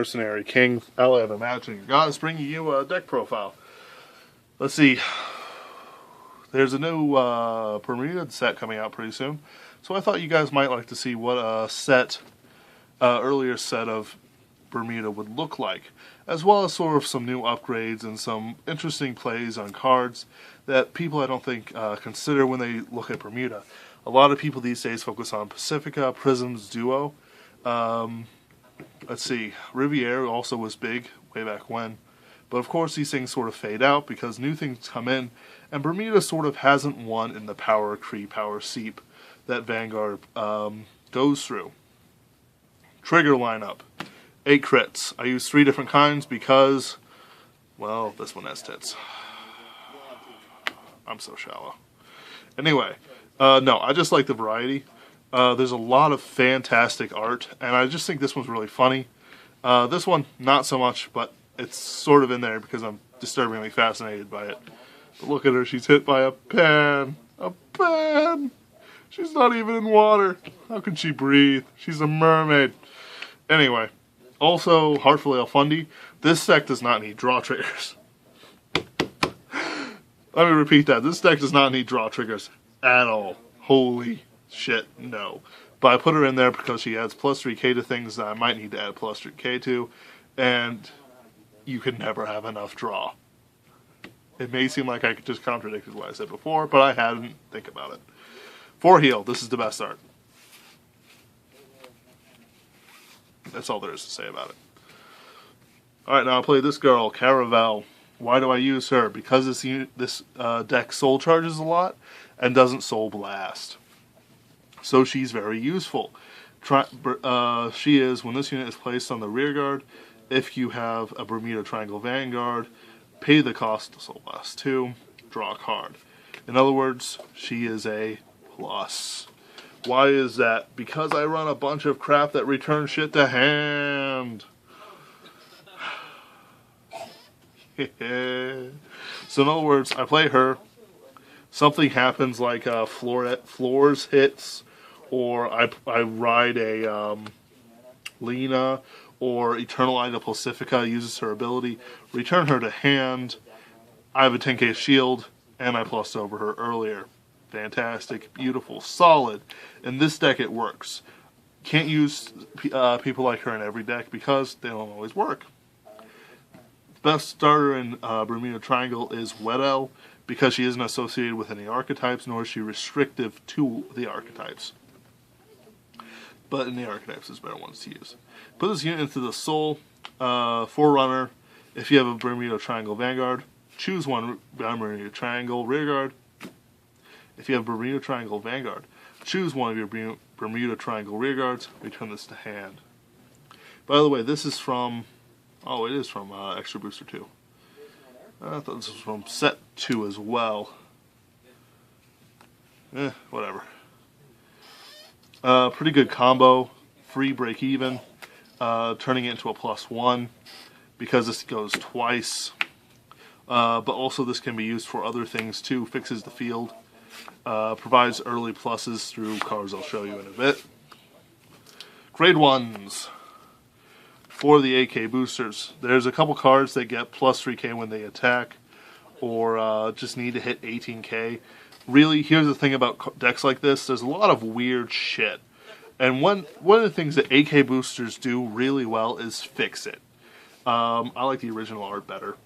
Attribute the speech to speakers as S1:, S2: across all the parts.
S1: Mercenary King, ally of Imagining Your Goddess, bringing you a deck profile. Let's see. There's a new Bermuda set coming out pretty soon, so I thought you guys might like to see what a earlier set of Bermuda would look like, as well as sort of some new upgrades and some interesting plays on cards that people I don't think consider when they look at Bermuda. A lot of people these days focus on Pacifica, Prisms, Duo. Let's see, Riviera also was big way back when. But of course these things sort of fade out because new things come in, and Bermuda sort of hasn't won in the power creep, power seep that Vanguard goes through. Trigger lineup. 8 crits. I use 3 different kinds because, well, this one has tits. I'm so shallow. Anyway, no, I just like the variety. There's a lot of fantastic art, and I just think this one's really funny. This one, not so much, but it's sort of in there because I'm disturbingly fascinated by it. But look at her, she's hit by a pen. A pen! She's not even in water. How can she breathe? She's a mermaid. Anyway, also, Heartful Elfundi. This deck does not need draw triggers. Let me repeat that. This deck does not need draw triggers at all. Holy shit, no. But I put her in there because she adds plus 3k to things that I might need to add plus 3k to, and you can never have enough draw. It may seem like I just contradicted what I said before, but I hadn't. Think about it. 4 heal. This is the best art. That's all there is to say about it. Alright, now I'll play this girl, Caravel. Why do I use her? Because this deck soul charges a lot and doesn't soul blast. So she's very useful. She is, when this unit is placed on the rear guard, if you have a Bermuda Triangle Vanguard, pay the cost to soul blast 2, draw a card. In other words, she is a plus. Why is that? Because I run a bunch of crap that return shit to hand. So in other words, I play her. Something happens like floors hits, or I ride a Lena, or Eternal Eye to Pacifica uses her ability. Return her to hand. I have a 10k shield, and I plus over her earlier. Fantastic, beautiful, solid. In this deck it works. Can't use people like her in every deck because they don't always work. Best starter in Bermuda Triangle is Wedel because she isn't associated with any archetypes, nor is she restrictive to the archetypes. But in the archetypes, there's better ones to use. Put this unit into the Soul Forerunner. If you have a Bermuda Triangle Vanguard, choose one Bermuda Triangle Rearguard. If you have Bermuda Triangle Vanguard, choose one of your Bermuda Triangle Rearguards, return this to hand. By the way, this is from, oh, it is from Extra Booster 2. I thought this was from Set 2 as well. Whatever. Pretty good combo, free break even, turning it into a +1 because this goes twice. But also this can be used for other things too, fixes the field. Provides early pluses through cards I'll show you in a bit. Grade 1s for the AK boosters. There's a couple cards that get plus 3k when they attack, or just need to hit 18k. Really, here's the thing about decks like this. There's a lot of weird shit. And one of the things that AK boosters do really well is fix it. I like the original art better.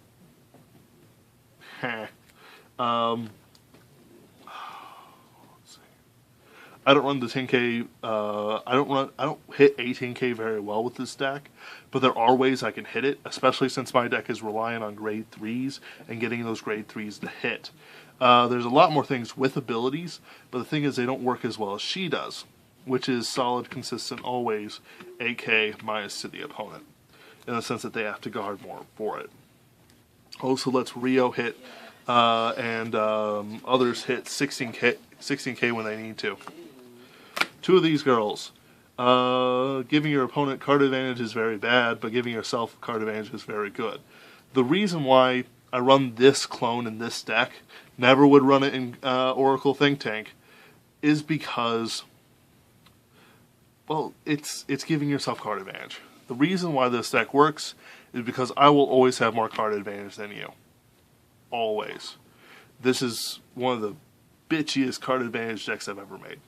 S1: I don't run the 10k, I don't hit 18k very well with this deck, but there are ways I can hit it, especially since my deck is relying on grade 3s and getting those grade 3s to hit. There's a lot more things with abilities, but the thing is they don't work as well as she does, which is solid, consistent, always, AK minus to the opponent, in the sense that they have to guard more for it. Also lets Rio hit, and others hit 16k when they need to. 2 of these girls. Giving your opponent card advantage is very bad, but giving yourself card advantage is very good. The reason why I run this clone in this deck, never would run it in Oracle Think Tank, is because, well, it's giving yourself card advantage. The reason why this deck works is because I will always have more card advantage than you. Always. This is one of the bitchiest card advantage decks I've ever made.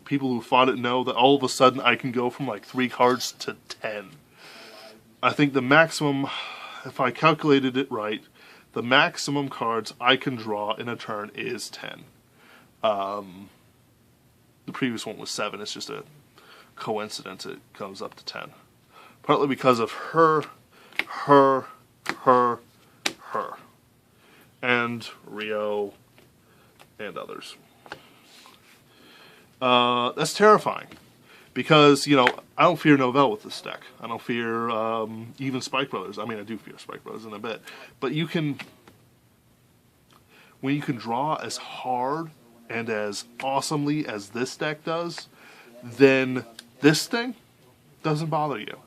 S1: People who fought it know that all of a sudden I can go from like 3 cards to 10. I think the maximum, if I calculated it right, the maximum cards I can draw in a turn is 10. The previous one was 7. It's just a coincidence it comes up to 10. Partly because of her, and Rio, and others. That's terrifying. Because, you know, I don't fear Novell with this deck. I don't fear even Spike Brothers. I mean, I do fear Spike Brothers in a bit. But you can... when you can draw as hard and as awesomely as this deck does, then this thing doesn't bother you.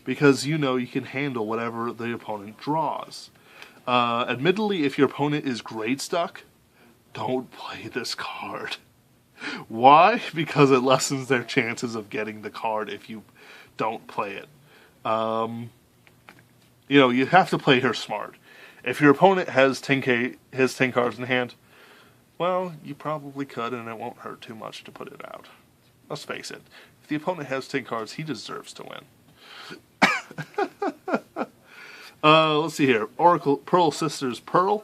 S1: Because you know you can handle whatever the opponent draws. Admittedly, if your opponent is grade stuck, don't play this card. Why? Because it lessens their chances of getting the card if you don't play it. You know, you have to play her smart. If your opponent has 10 cards in hand, well, you probably could, and it won't hurt too much to put it out. Let's face it. If the opponent has 10 cards, he deserves to win. Let's see here. Oracle Pearl Sisters Pearl.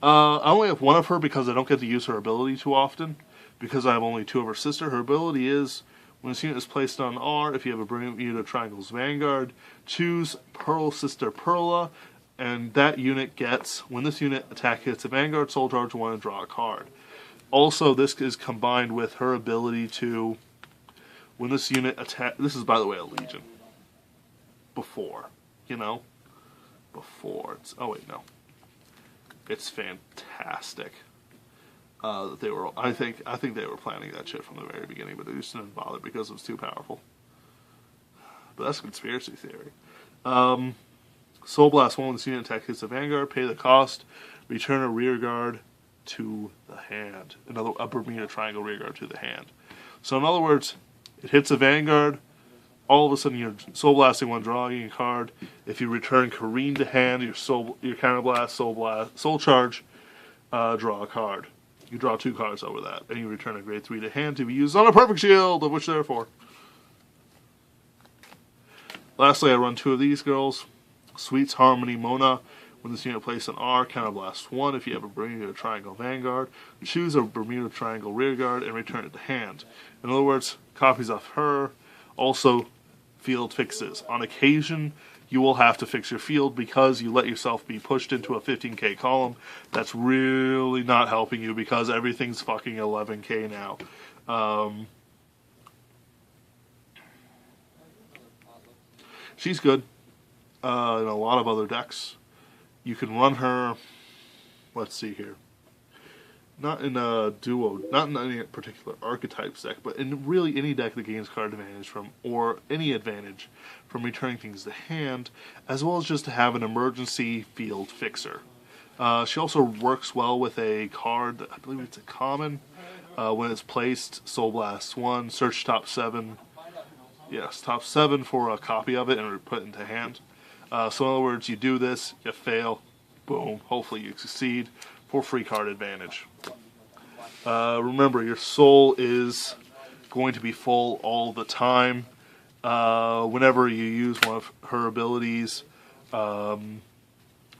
S1: I only have 1 of her because I don't get to use her ability too often. Because I have only 2 of her sister. Her ability is, when this unit is placed on R, if you have a Bermuda Triangle's Vanguard, choose Pearl Sister Perla, and that unit gets, when this unit attack hits a Vanguard, Soul Charge 1 and draw a card. Also, this is combined with her ability to, when this unit attack, this is by the way a Legion. Before, you know? Before, it's, oh wait, no. It's fantastic. That they were, I think they were planning that shit from the very beginning, but they just didn't bother because it was too powerful. But that's conspiracy theory. Soul Blast 1 when this unit attack hits a Vanguard, pay the cost, return a rear guard to the hand. Another a Bermuda Triangle rear guard to the hand. So in other words, it hits a Vanguard, all of a sudden you're Soul Blasting 1, drawing a card. If you return Kareen to hand, your Counterblast, Soul Charge, draw a card. You draw 2 cards over that, and you return a grade 3 to hand to be used on a Perfect Shield, of which there are 4. Lastly, I run 2 of these girls. Sweets Harmony Mona. When this unit placed an R, Counterblast 1. If you have a Bermuda Triangle Vanguard, choose a Bermuda Triangle Rearguard and return it to hand. In other words, copies of her. Also, field fixes. On occasion, you will have to fix your field because you let yourself be pushed into a 15k column. That's really not helping you because everything's fucking 11k now. She's good in a lot of other decks. You can run her, let's see here, not in a duo, not in any particular archetype deck, but in really any deck that gains card advantage from, or any advantage from returning things to hand, as well as just to have an emergency field fixer. She also works well with a card, I believe it's a common, when it's placed, Soul Blast 1, search top 7, yes, top 7 for a copy of it and put it into hand. So in other words, you do this, you fail, boom, hopefully you succeed for free card advantage. Remember, your soul is going to be full all the time. Whenever you use one of her abilities,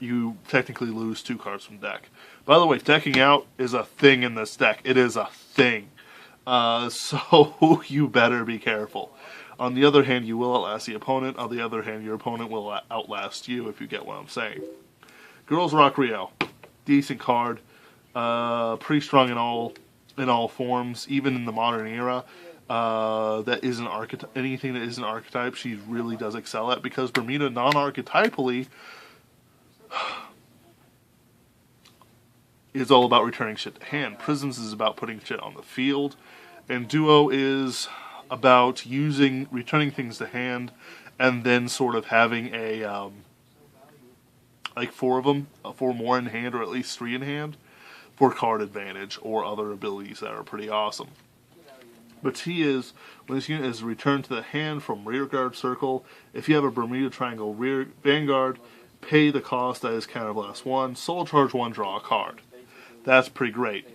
S1: you technically lose 2 cards from deck. By the way, decking out is a thing in this deck. It is a thing. So you better be careful. On the other hand, you will outlast the opponent. On the other hand, your opponent will outlast you, if you get what I'm saying. Girls Rock Rio. Decent card. Pretty strong in all forms, even in the modern era. That isn't anything that isn't archetype, she really does excel at, because Bermuda non-archetypally is all about returning shit to hand. Prisms is about putting shit on the field, and Duo is about returning things to hand, and then sort of having a like 4 of them, 4 more in hand, or at least 3 in hand, for card advantage or other abilities that are pretty awesome. But T is, when this unit is returned to the hand from rearguard circle, if you have a Bermuda Triangle rear Vanguard, pay the cost that is Counterblast 1, Soul Charge 1, draw a card. That's pretty great.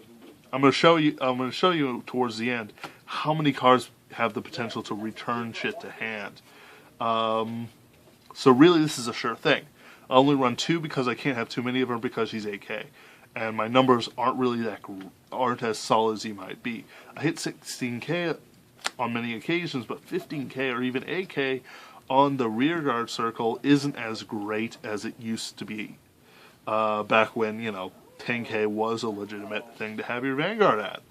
S1: I'm going to show you towards the end how many cards have the potential to return shit to hand. So really, this is a sure thing. I only run 2 because I can't have too many of them because she's 8K, and my numbers aren't as solid as you might be. I hit 16K on many occasions, but 15K or even 8K on the rearguard circle isn't as great as it used to be. Back when 10K was a legitimate thing to have your Vanguard at.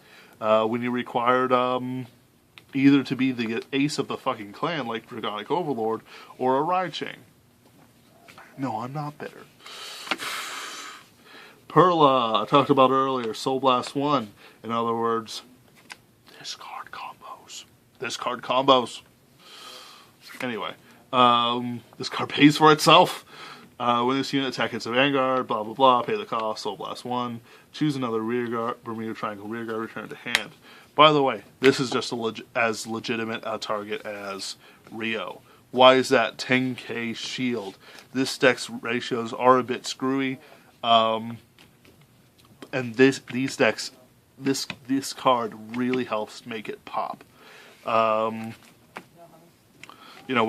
S1: When you required either to be the ace of the fucking clan, like Dragonic Overlord, or a ride chain. No, I'm not bitter. Perla, I talked about earlier, Soul Blast 1. In other words, discard combos. Discard combos. Anyway, this card pays for itself. When this unit attack hits a Vanguard, blah blah blah, pay the cost, Soul Blast 1. Choose another rearguard, Bermuda Triangle rearguard, return it to hand. By the way, this is just as legitimate a target as Rio. Why is that? 10k shield. This deck's ratios are a bit screwy, and these decks, this card really helps make it pop. When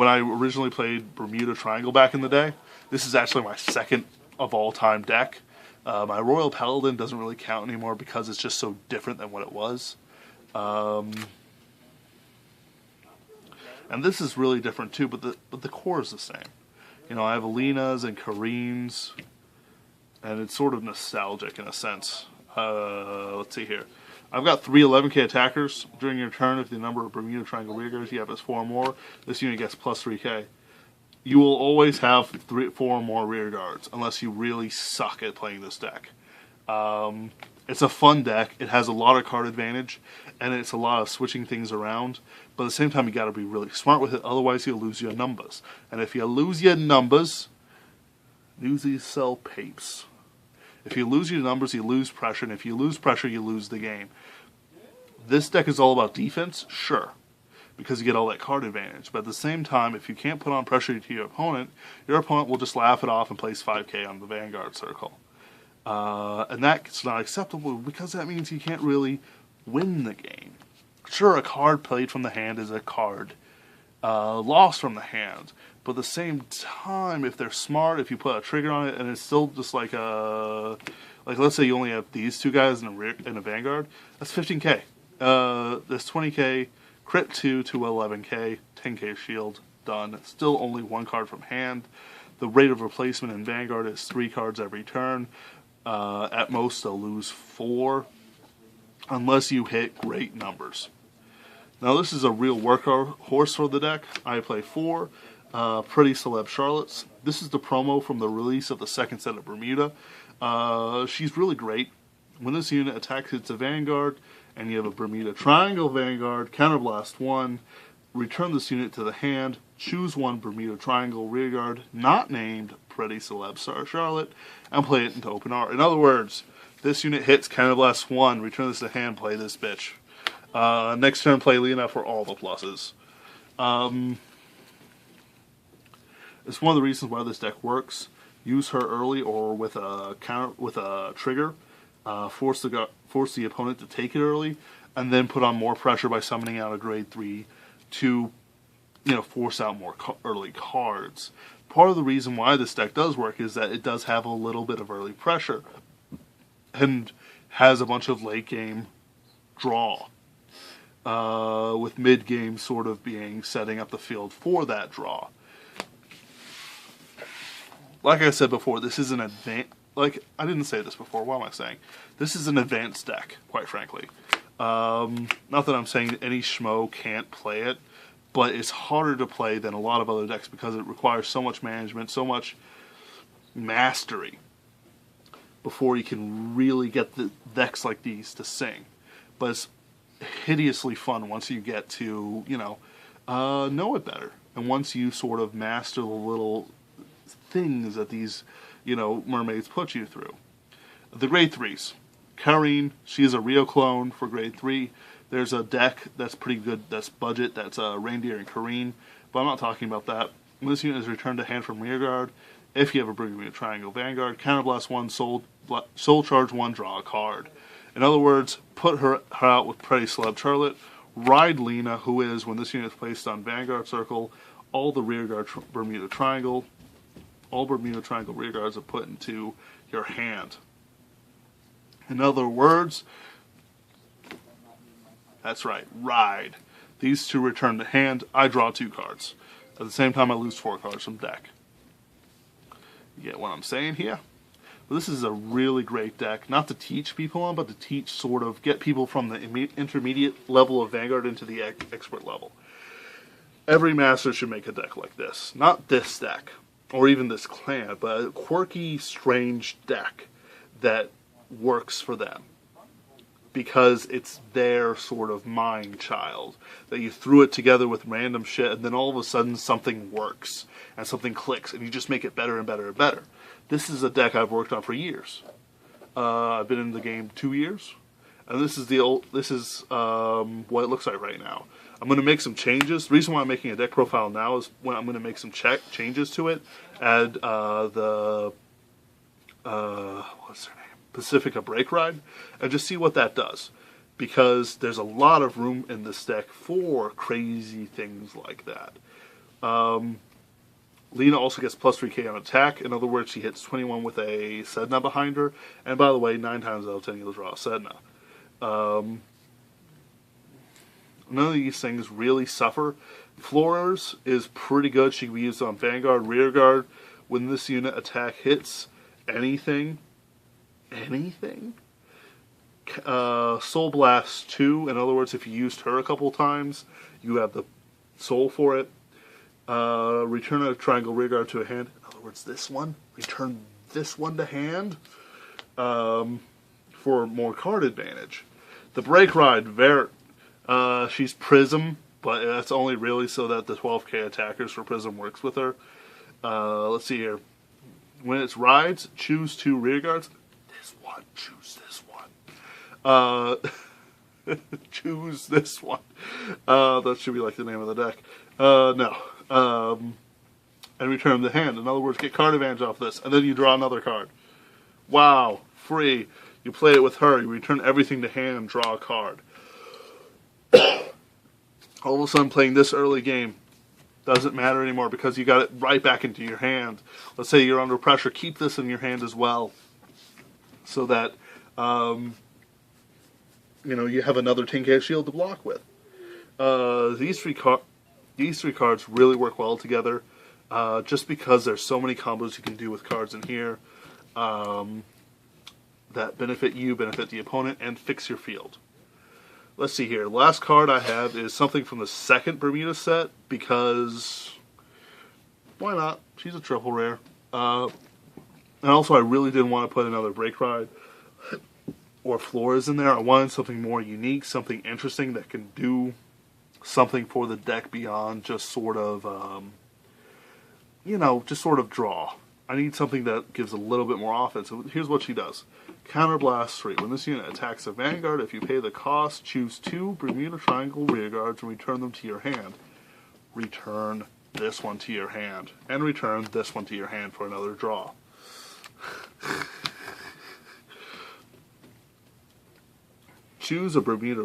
S1: I originally played Bermuda Triangle back in the day, this is actually my second of all time deck. My Royal Paladin doesn't really count anymore because it's just so different than what it was. And this is really different too, but the core is the same. I have Lena's and Kareem's, and it's sort of nostalgic in a sense. Let's see here. I've got 3 11k attackers. During your turn, if the number of Bermuda Triangle rearguards you have is 4 or more, this unit gets plus 3k. You will always have 4 or more rearguards, unless you really suck at playing this deck. It's a fun deck. It has a lot of card advantage, and it's a lot of switching things around. But at the same time, you got to be really smart with it. Otherwise, you'll lose your numbers. And if you lose your numbers, newsies sell papes. If you lose your numbers, you lose pressure. And if you lose pressure, you lose the game. This deck is all about defense, sure, because you get all that card advantage. But at the same time, if you can't put on pressure to your opponent will just laugh it off and place 5k on the Vanguard circle. And that's not acceptable because that means you can't really win the game. Sure, a card played from the hand is a card lost from the hand, but at the same time, if they're smart, if you put a trigger on it and it's still just like let's say you only have these 2 guys in a Vanguard, that's 15k. That's 20k, crit 2 to 11k, 10k shield, done. Still only 1 card from hand. The rate of replacement in Vanguard is 3 cards every turn. At most, they'll lose 4, unless you hit great numbers. Now, this is a real workhorse for the deck. I play 4 Pretty Celeb Charlottes. This is the promo from the release of the second set of Bermuda. She's really great. When this unit attacks, it's a Vanguard, and you have a Bermuda Triangle Vanguard, Counterblast 1, return this unit to the hand, choose 1 Bermuda Triangle rearguard, not named Pretty Celeb Charlotte, and play it into open art. In other words, this unit hits Counterblast 1, return this to hand, play this bitch. Next turn, play Lena for all the pluses. It's one of the reasons why this deck works. Use her early or with a trigger. Force the opponent to take it early, and then put on more pressure by summoning out a grade 3 to force out more early cards. Part of the reason why this deck does work is that it does have a little bit of early pressure and has a bunch of late game draw, with mid game sort of being setting up the field for that draw. Like I said before, this is an advanced. Like, I didn't say this before, what am I saying? This is an advanced deck, quite frankly. Not that I'm saying that any schmo can't play it, but it's harder to play than a lot of other decks because it requires so much management, so much mastery before you can really get the decks like these to sing. But it's hideously fun once you get to, know it better. And once you sort of master the little things that these mermaids put you through. The grade 3s. Karine, she is a Rio clone for grade 3. There's a deck that's pretty good, that's budget, that's Reindeer and Kareen, but I'm not talking about that. When this unit is returned to hand from rearguard, if you have a Bermuda Triangle Vanguard, counterblast 1, soul charge 1, draw a card. In other words, put her out with Pretty Celeb Charlotte, ride Lena, who is, when this unit is placed on Vanguard Circle, all the rearguard Bermuda Triangle, all Bermuda Triangle rearguards are put into your hand. In other words, that's right, ride. These two return to hand, I draw 2 cards. At the same time, I lose 4 cards from deck. You get what I'm saying here? Well, this is a really great deck, not to teach people on, but to teach, sort of, get people from the intermediate level of Vanguard into the expert level. Every master should make a deck like this. Not this deck, or even this clan, but a quirky, strange deck that works for them. Because it's their sort of mind child. That you threw it together with random shit, and then all of a sudden something works, and something clicks, and you just make it better and better and better. This is a deck I've worked on for years. I've been in the game 2 years, and this is what it looks like right now. I'm going to make some changes. The reason why I'm making a deck profile now is when I'm going to make some changes to it. Add what's her name? Pacifica Break Ride, and just see what that does. Because there's a lot of room in this deck for crazy things like that. Lena also gets plus 3k on attack. In other words, she hits 21 with a Sedna behind her. And by the way, 9 times out of 10 you'll draw a Sedna. None of these things really suffer. Floors is pretty good. She can be used on Vanguard, Rearguard. When this unit attack hits anything, Soul Blast 2, in other words, if you used her a couple times, you have the soul for it. Return a Triangle Rearguard to a hand. In other words, this one. Return this one to hand for more card advantage. The Break Ride, she's Prism, but that's only really so that the 12k attackers for Prism works with her. Let's see here. When it's rides, choose 2 rearguards. This one, choose this one. Choose this one. That should be like the name of the deck. No. And return the hand. In other words, get card advantage off this, and then you draw another card. Wow, free. You play it with her, you return everything to hand and draw a card. All of a sudden, playing this early game doesn't matter anymore because you got it right back into your hand. Let's say you're under pressure, keep this in your hand as well, so that you have another 10k shield to block with. These three cards really work well together, just because there's so many combos you can do with cards in here that benefit you, benefit the opponent, and fix your field. Let's see here. The last card I have is something from the second Bermuda set, because why not? She's a triple rare. And also I really didn't want to put another Break Ride or Floors in there. I wanted something more unique, something interesting that can do something for the deck beyond just sort of, just sort of draw. I need something that gives a little bit more offense. So here's what she does. Counterblast 3. When this unit attacks a Vanguard, if you pay the cost, choose 2 Bermuda Triangle rearguards and return them to your hand. Return this one to your hand. And return this one to your hand for another draw. Choose a Bermuda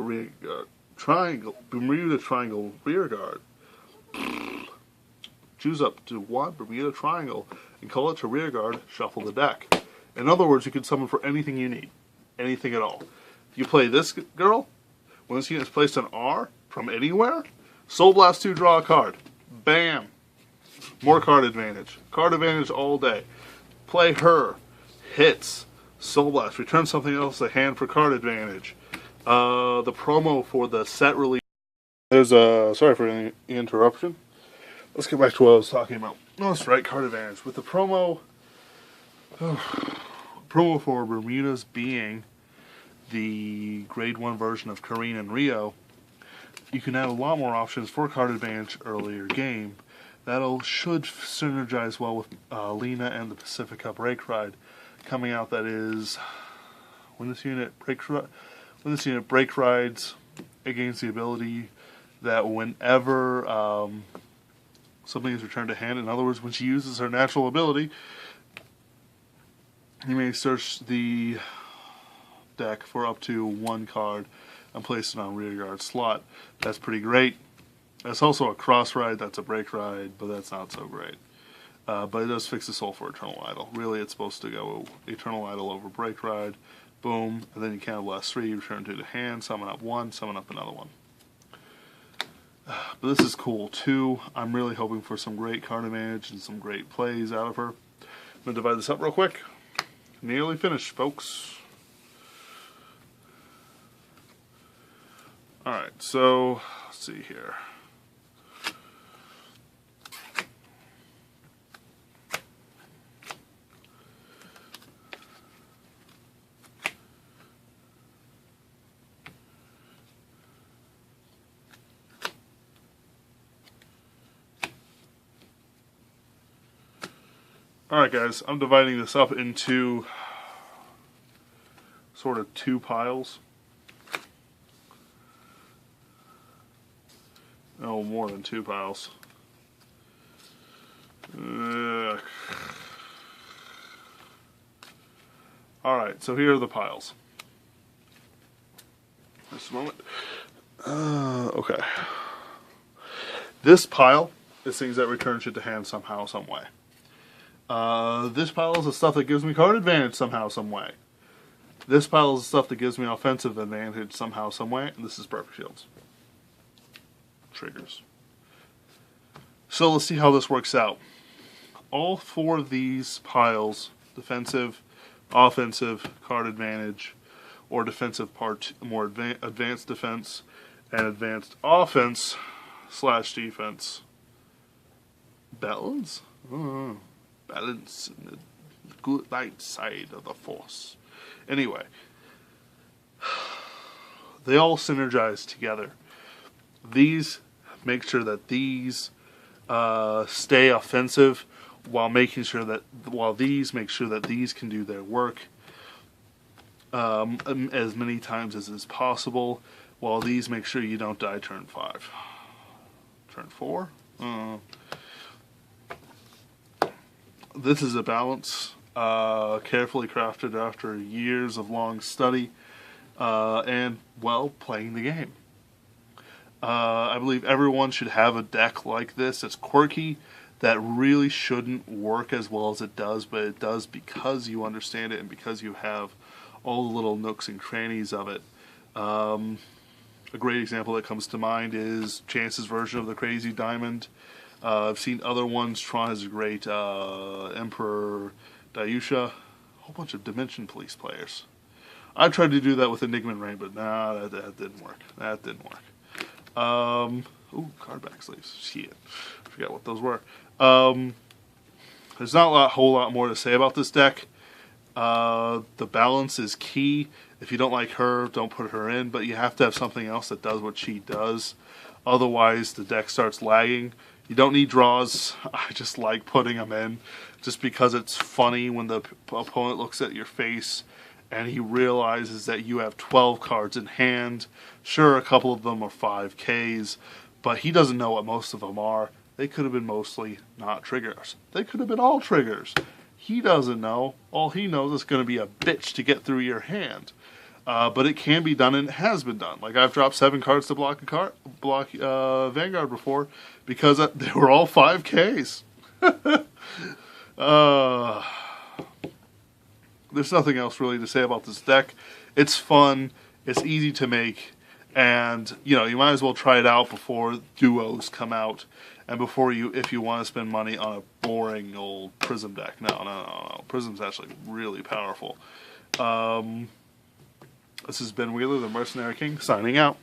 S1: Triangle rearguard. Choose up to 1 Bermuda Triangle and call it to rearguard, shuffle the deck. In other words, you can summon for anything you need. Anything at all. If you play this girl, when this unit is placed on R from anywhere, Soul Blast 2, draw a card. Bam! More card advantage. Card advantage all day. Play her. Hits. Soul Blast. Return something else to hand for card advantage. The promo for the set release. There's sorry for any interruption. Let's get back to what I was talking about. Oh, that's right, card advantage. With the promo for Bermuda's being the Grade 1 version of Kareen and Rio, you can add a lot more options for card advantage earlier game. Should synergize well with Lena and the Pacifica Break Ride coming out. That is when this unit break rides it gains the ability that whenever something is returned to hand, in other words, when she uses her natural ability, you may search the deck for up to one card and place it on rearguard slot. That's pretty great. That's also a cross ride, that's a break ride, but that's not so great. But it does fix the soul for Eternal Idol. Really, it's supposed to go Eternal Idol over break ride, boom, and then you count blast 3, return to the hand, summon up 1, summon up another one. But this is cool too. I'm really hoping for some great card advantage and some great plays out of her. I'm going to divide this up real quick. Nearly finished, folks. Alright, so let's see here. Alright guys, I'm dividing this up into sort of 2 piles. No, more than 2 piles. Alright, so here are the piles. Just a moment. Okay. This pile is things that return shit to hand somehow, some way. This pile is the stuff that gives me card advantage somehow, some way. This pile is the stuff that gives me offensive advantage somehow, some way. And this is perfect shields. Triggers. So let's see how this works out. All 4 of these piles, defensive, offensive, card advantage, or defensive part, more advanced defense, and advanced offense / defense. Balance? Balance in the good light side of the force. Anyway, they all synergize together. These make sure that these stay offensive, while these make sure that these can do their work as many times as is possible, while these make sure you don't die turn 5. Turn 4? This is a balance, carefully crafted after years of long study, and, well, playing the game. I believe everyone should have a deck like this. It's quirky, that really shouldn't work as well as it does, but it does because you understand it and because you have all the little nooks and crannies of it. A great example that comes to mind is Chance's version of the Crazy Diamond. I've seen other ones. Tron has a great Emperor Dayusha. A whole bunch of Dimension Police players. I tried to do that with Enigma and Rain, but nah, that didn't work. That didn't work. Ooh, card back sleeves. Shit. I forgot what those were. There's not a whole lot more to say about this deck. The balance is key. If you don't like her, don't put her in, but you have to have something else that does what she does. Otherwise, the deck starts lagging. You don't need draws. I just like putting them in just because it's funny when the opponent looks at your face and he realizes that you have 12 cards in hand. Sure, a couple of them are 5Ks, but he doesn't know what most of them are. They could have been mostly not triggers. They could have been all triggers. He doesn't know. All he knows is going to be a bitch to get through your hand. But it can be done, and it has been done. Like, I've dropped 7 cards to block Vanguard before because they were all 5Ks. There's nothing else really to say about this deck. It's fun. It's easy to make. And, you know, you might as well try it out before duos come out. And before if you want to spend money on a boring old Prism deck. No. Prism's actually really powerful. This has been Wheeler, the Mercenary King, signing out.